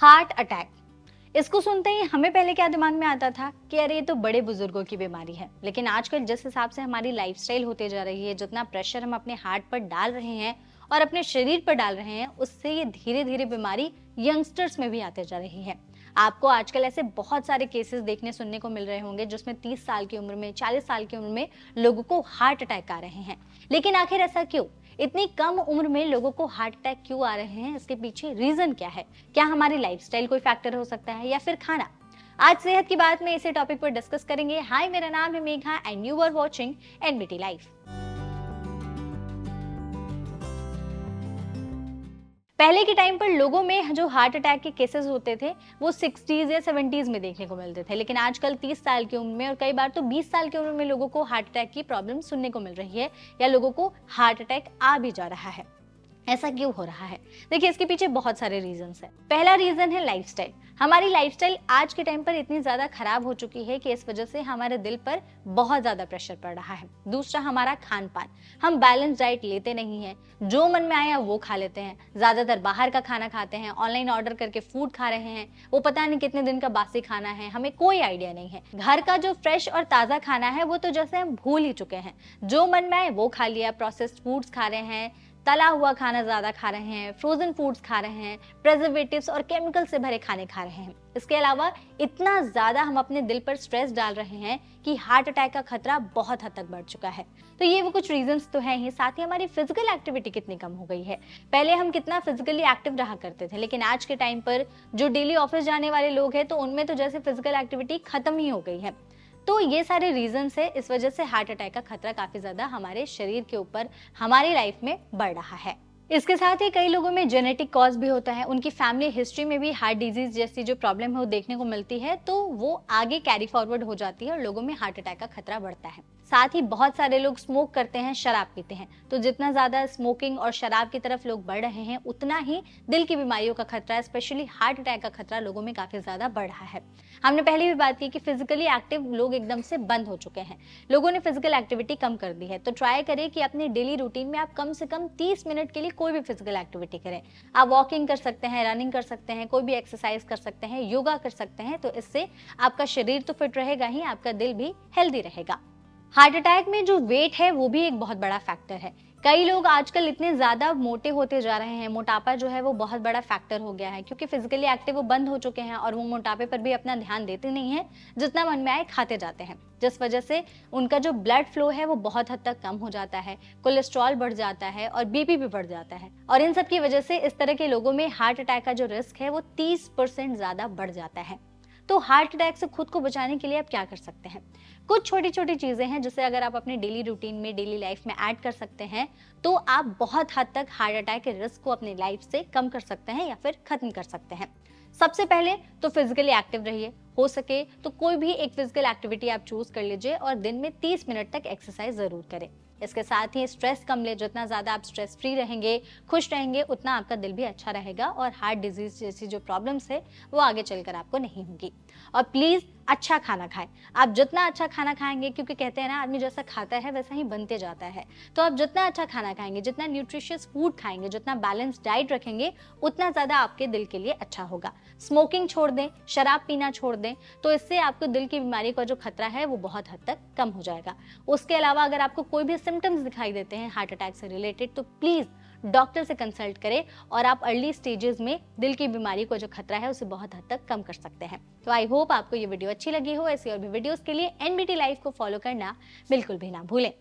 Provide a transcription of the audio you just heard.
Heart attack, इसको सुनते ही हमें पहले क्या दिमाग में आता था कि अरे ये तो बड़े बुजुर्गों की बीमारी है। लेकिन आजकल जिस हिसाब से हमारी लाइफस्टाइल होते जा रही है, जितना प्रेशर हम अपने हार्ट पर डाल रहे हैं और अपने शरीर पर डाल रहे हैं, उससे ये धीरे धीरे बीमारी यंगस्टर्स में भी आते जा रही है। आपको आजकल ऐसे बहुत सारे केसेस देखने सुनने को मिल रहे होंगे जिसमें 30 साल की उम्र में, 40 साल की उम्र में लोगों को हार्ट अटैक आ रहे हैं। लेकिन आखिर ऐसा क्यों? इतनी कम उम्र में लोगों को हार्ट अटैक क्यों आ रहे हैं? इसके पीछे रीजन क्या है? क्या हमारी लाइफस्टाइल कोई फैक्टर हो सकता है या फिर खाना? आज सेहत की बात में इसी टॉपिक पर डिस्कस करेंगे। हाय, मेरा नाम है Megha and you are watching NBT life. पहले के टाइम पर लोगों में जो हार्ट अटैक के केसेस होते थे वो 60s या 70s में देखने को मिलते थे, लेकिन आजकल 30 साल की उम्र में और कई बार तो 20 साल की उम्र में लोगों को हार्ट अटैक की प्रॉब्लम सुनने को मिल रही है या लोगों को हार्ट अटैक आ भी जा रहा है। ऐसा क्यों हो रहा है? देखिए, इसके पीछे बहुत सारे रीजंस हैं। पहला रीजन है लाइफस्टाइल। हमारी लाइफस्टाइल आज के टाइम पर इतनी ज्यादा खराब हो चुकी है कि इस वजह से हमारे दिल पर बहुत ज्यादा प्रेशर पड़ रहा है। दूसरा, हमारा खान पान। हम बैलेंस डाइट लेते नहीं है, जो मन में आया वो खा लेते हैं। ज्यादातर बाहर का खाना खाते हैं, ऑनलाइन ऑर्डर करके फूड खा रहे हैं, वो पता नहीं कितने दिन का बासी खाना है, हमें कोई आइडिया नहीं है। घर का जो फ्रेश और ताजा खाना है वो तो जैसे हम भूल ही चुके हैं। जो मन में आए वो खा लिया। प्रोसेस्ड फूड्स खा रहे हैं, तला हुआ खाना ज्यादा खा रहे हैं, फ्रोजन फूड्स खा रहे हैं, प्रिजर्वेटिव्स और केमिकल से भरे खाने खा रहे हैं। इसके अलावा इतना ज्यादा हम अपने दिल पर स्ट्रेस डाल रहे हैं कि हार्ट अटैक का खतरा बहुत हद तक बढ़ चुका है। तो ये वो कुछ रीजंस तो हैं ही। साथ ही हमारी फिजिकल एक्टिविटी कितनी कम हो गई है। पहले हम कितना फिजिकली एक्टिव रहा करते थे, लेकिन आज के टाइम पर जो डेली ऑफिस जाने वाले लोग हैं तो उनमें तो जैसे फिजिकल एक्टिविटी खत्म ही हो गई है। तो ये सारे रीजंस है, इस वजह से हार्ट अटैक का खतरा काफी ज्यादा हमारे शरीर के ऊपर, हमारी लाइफ में बढ़ रहा है। इसके साथ ही कई लोगों में जेनेटिक कॉज भी होता है। उनकी फैमिली हिस्ट्री में भी हार्ट डिजीज जैसी जो प्रॉब्लम है वो देखने को मिलती है, तो वो आगे कैरी फॉरवर्ड हो जाती है और लोगों में हार्ट अटैक का खतरा बढ़ता है। साथ ही बहुत सारे लोग स्मोक करते हैं, शराब पीते हैं। तो जितना ज्यादा स्मोकिंग और शराब की तरफ लोग बढ़ रहे हैं, उतना ही दिल की बीमारियों का खतरा, स्पेशली हार्ट अटैक का खतरा लोगों में काफी ज्यादा बढ़ रहा है। हमने पहले भी बात की कि फिजिकली एक्टिव लोग एकदम से बंद हो चुके हैं। लोगों ने फिजिकल एक्टिविटी कम कर दी है। तो ट्राई करें कि अपने डेली रूटीन में आप कम से कम 30 मिनट के लिए कोई भी फिजिकल एक्टिविटी करें। आप वॉकिंग कर सकते हैं, रनिंग कर सकते हैं, कोई भी एक्सरसाइज कर सकते हैं, योगा कर सकते हैं। तो इससे आपका शरीर तो फिट रहेगा ही, आपका दिल भी हेल्दी रहेगा। हार्ट अटैक में जो वेट है वो भी एक बहुत बड़ा फैक्टर है। कई लोग आजकल इतने ज्यादा मोटे होते जा रहे हैं, मोटापा जो है वो बहुत बड़ा फैक्टर हो गया है, क्योंकि फिजिकली एक्टिव वो बंद हो चुके हैं और वो मोटापे पर भी अपना ध्यान देते नहीं है, जितना मन में आए खाते जाते हैं, जिस वजह से उनका जो ब्लड फ्लो है वो बहुत हद तक कम हो जाता है, कोलेस्ट्रॉल बढ़ जाता है और बीपी भी बढ़ जाता है। और इन सब की वजह से इस तरह के लोगों में हार्ट अटैक का जो रिस्क है वो 30% ज्यादा बढ़ जाता है। तो हार्ट अटैक से खुद को बचाने के लिए आप क्या कर सकते हैं? कुछ छोटी छोटी चीजें हैं जिसे अगर आप अपने डेली रूटीन में, डेली लाइफ में ऐड कर सकते हैं तो आप बहुत हद तक हार्ट अटैक के रिस्क को अपनी लाइफ से कम कर सकते हैं या फिर खत्म कर सकते हैं। सबसे पहले तो फिजिकली एक्टिव रहिए। हो सके तो कोई भी एक फिजिकल एक्टिविटी आप चूज कर लीजिए और दिन में 30 मिनट तक एक्सरसाइज जरूर करें। इसके साथ ही स्ट्रेस कम ले। जितना ज्यादा आप स्ट्रेस फ्री रहेंगे, खुश रहेंगे, उतना आपका दिल भी अच्छा रहेगा और हार्ट डिजीज जैसी जो प्रॉब्लम्स है वो आगे चलकर आपको नहीं होगी। और प्लीज अच्छा खाना खाएं। आप जितना अच्छा खाना खाएंगे, क्योंकि कहते हैं ना, आदमी जैसा खाता है वैसा ही बनते जाता है, तो आप जितना अच्छा खाना खाएंगे, जितना न्यूट्रिशियस फूड खाएंगे, जितना बैलेंस डाइट रखेंगे, उतना ज्यादा आपके दिल के लिए अच्छा होगा। स्मोकिंग छोड़ दें, शराब पीना छोड़ दें, तो इससे आपको दिल की बीमारी का जो खतरा है वो बहुत हद तक कम हो जाएगा। उसके अलावा अगर आपको कोई भी सिम्टम्स दिखाई देते हैं हार्ट अटैक से रिलेटेड, तो प्लीज डॉक्टर से कंसल्ट करें और आप अर्ली स्टेजेस में दिल की बीमारी को जो खतरा है उसे बहुत हद तक कम कर सकते हैं। तो आई होप आपको ये वीडियो अच्छी लगी हो। ऐसी और भी वीडियोस के लिए एनबीटी लाइफ को फॉलो करना बिल्कुल भी ना भूलें।